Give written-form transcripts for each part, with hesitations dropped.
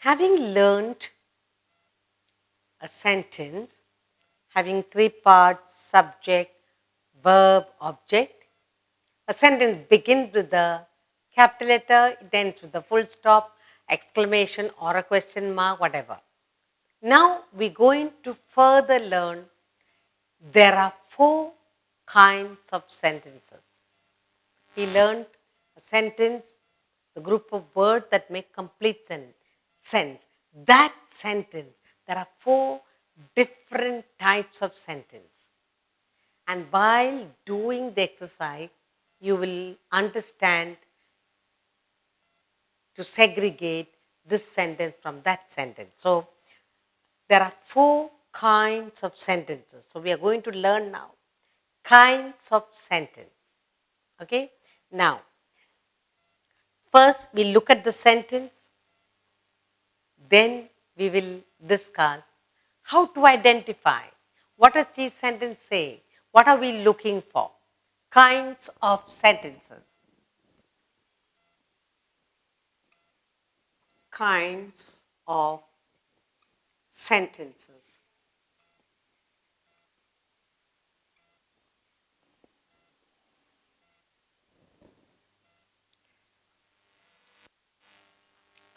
Having learned a sentence having three parts: subject, verb, object. A sentence begins with the capital letter, it ends with a full stop, exclamation, or a question mark, whatever. Now we're going to further learn there are four kinds of sentences. We learned a sentence, the group of words that make complete sense. That sentence, there are four different types of sentence. And while doing the exercise, you will understand to segregate this sentence from that sentence. So, there are four kinds of sentences. So, we are going to learn now kinds of sentence. Okay? Now, first we look at the sentence, then we will discuss how to identify what does this sentence say, what are we looking for, kinds of sentences. Kinds of sentences.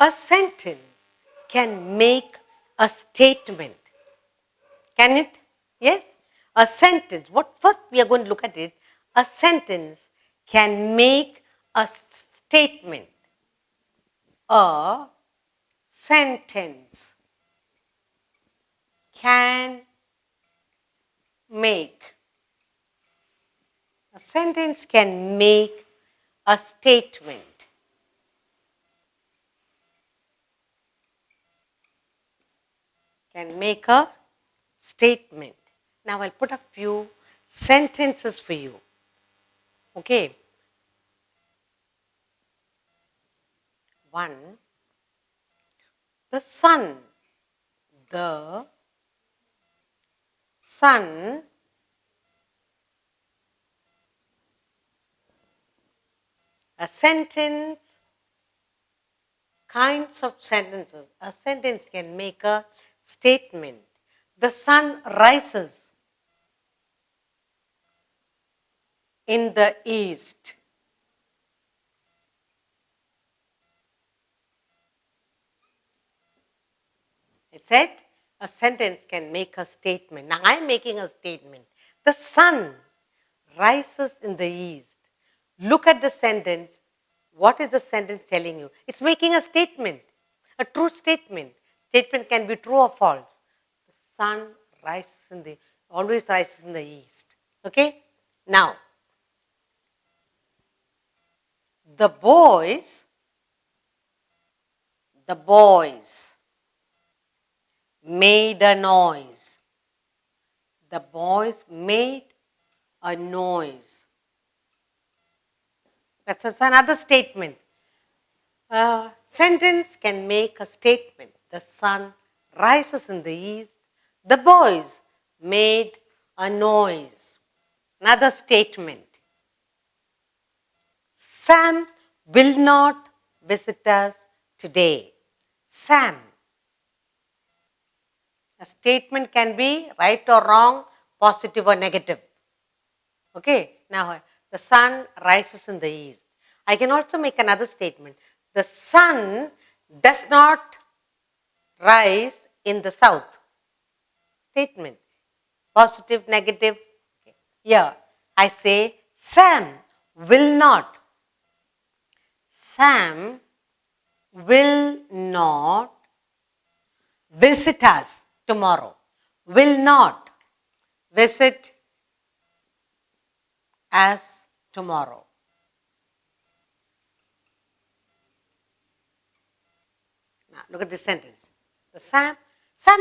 A sentence can make a statement. Can it? Yes? A sentence, what first we are going to look at it, a sentence can make a statement. A sentence can make. A sentence can make a statement. Can make a statement. Now I'll put a few sentences for you. Okay. One, the sun. The sun a sentence, kinds of sentences. A sentence can make a statement. The sun rises in the east. I said a sentence can make a statement. Now I'm making a statement. The sun rises in the east. Look at the sentence. What is the sentence telling you? It's making a statement, a true statement. Statement can be true or false. The sun always rises in the east. Okay? Now, the boys made a noise. The boys made a noise. That's another statement. A sentence can make a statement. The sun rises in the east. The boys made a noise. Another statement. Sam will not visit us today. Sam. A statement can be right or wrong, positive or negative. Okay, now the sun rises in the east. I can also make another statement. The sun does not rise in the south. Statement. Positive, negative. Okay. Here I say Sam will not. Sam will not visit us tomorrow. Will not visit us tomorrow. Now look at this sentence. The Sam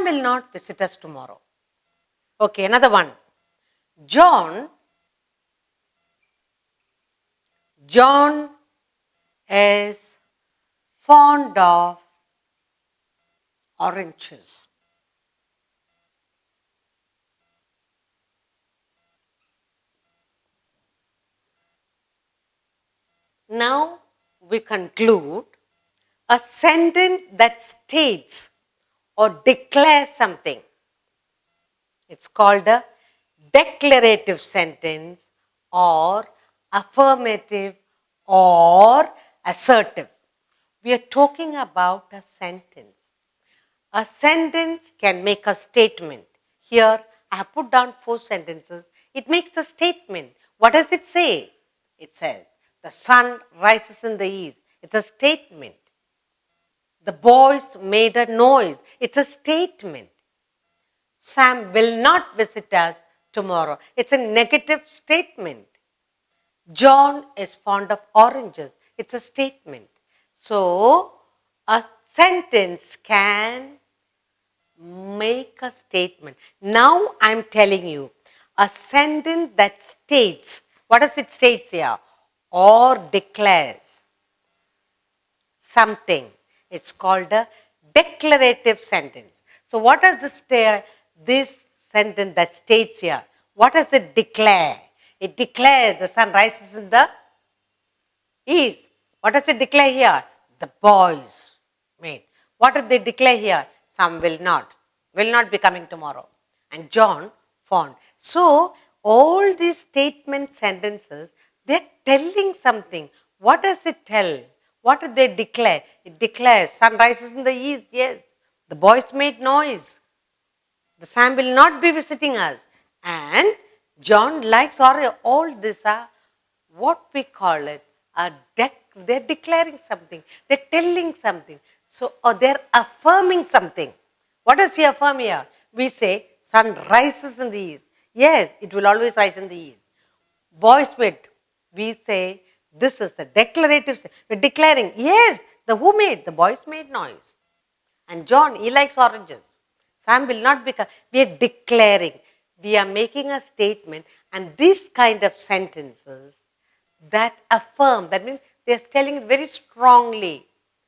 will not visit us tomorrow. Okay, another one. John is fond of oranges. Now we conclude A sentence that states or declares something. It's called a declarative sentence or affirmative or assertive. We are talking about a sentence. A sentence can make a statement. Here, I have put down 4 sentences. It makes a statement. What does it say? It says, the sun rises in the east. It's a statement. The boys made a noise. It's a statement. Sam will not visit us tomorrow. It's a negative statement. John is fond of oranges. It's a statement. So, a sentence can make a statement. Now I'm telling you, a sentence that states, what does it state here? Or declares something. It's called a declarative sentence. So what does this sentence that states here? What does it declare? It declares the sun rises in the east. What does it declare here? The boys made. What did they declare here? Some will not be coming tomorrow. And John found. So, all these statement sentences, they're telling something. What does it tell? What did they declare? It declares sun rises in the east, yes. The boys made noise. The Sam will not be visiting us. And John likes all these are what we call it, they're declaring something, they're telling something. So, or they're affirming something. What does he affirm here? We say, sun rises in the east. Yes, it will always rise in the east. Boys made, we say, this is the declarative. We're declaring, yes, who made? The boys made noise. And John, he likes oranges. Sam will not become. We are declaring. We are making a statement. And these kind of sentences that affirm, that means they are telling very strongly,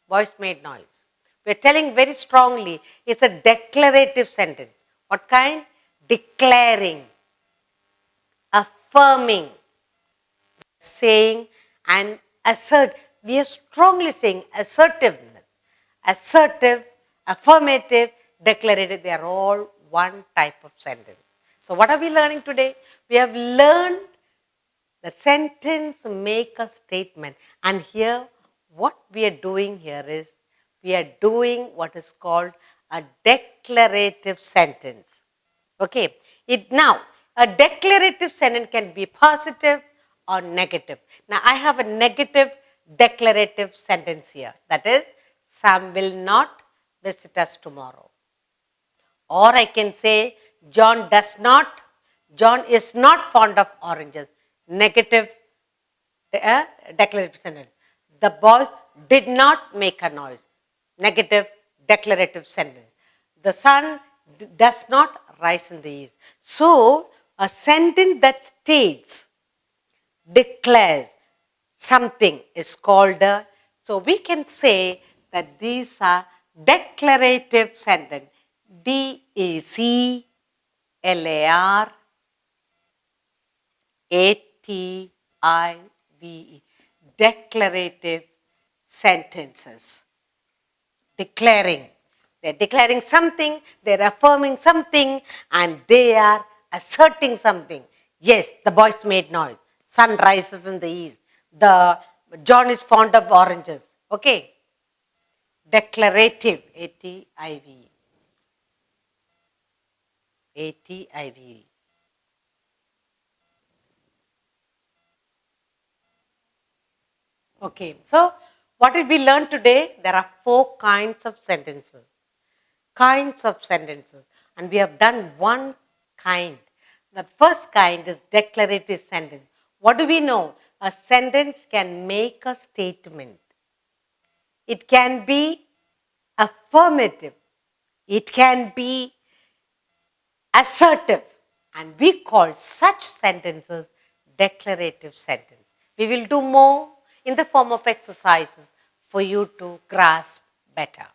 boys made noise. We are telling very strongly, it's a declarative sentence. What kind? Declaring, affirming, saying and assert. We are strongly saying assertiveness. Assertive, affirmative, declarative, they are all one type of sentence. So what are we learning today? We have learned the sentence make a statement. And here, what we are doing here is, we are doing what is called a declarative sentence. Okay. Now, a declarative sentence can be positive or negative. Now, I have a negative declarative sentence here. That is, Sam will not visit us tomorrow. Or I can say, John is not fond of oranges. Negative declarative sentence. The boys did not make a noise. Negative declarative sentence. The sun does not rise in the east. So, a sentence that states, declares something is called a, so we can say that these are declarative sentence. D-E-C-L-A-R-A-T-I-V-E. Declarative sentences. Declaring. They're declaring something, they're affirming something, and they are asserting something. Yes, the boys made noise. Sun rises in the east. John is fond of oranges. Okay. Declarative. A-T-I-V-E. A-T-I-V-E. Okay, so what did we learn today? There are 4 kinds of sentences. Kinds of sentences. And we have done one kind. The first kind is declarative sentence. What do we know? A sentence can make a statement. It can be affirmative. It can be assertive. And we call such sentences declarative sentence. We will do more in the form of exercises for you to grasp better.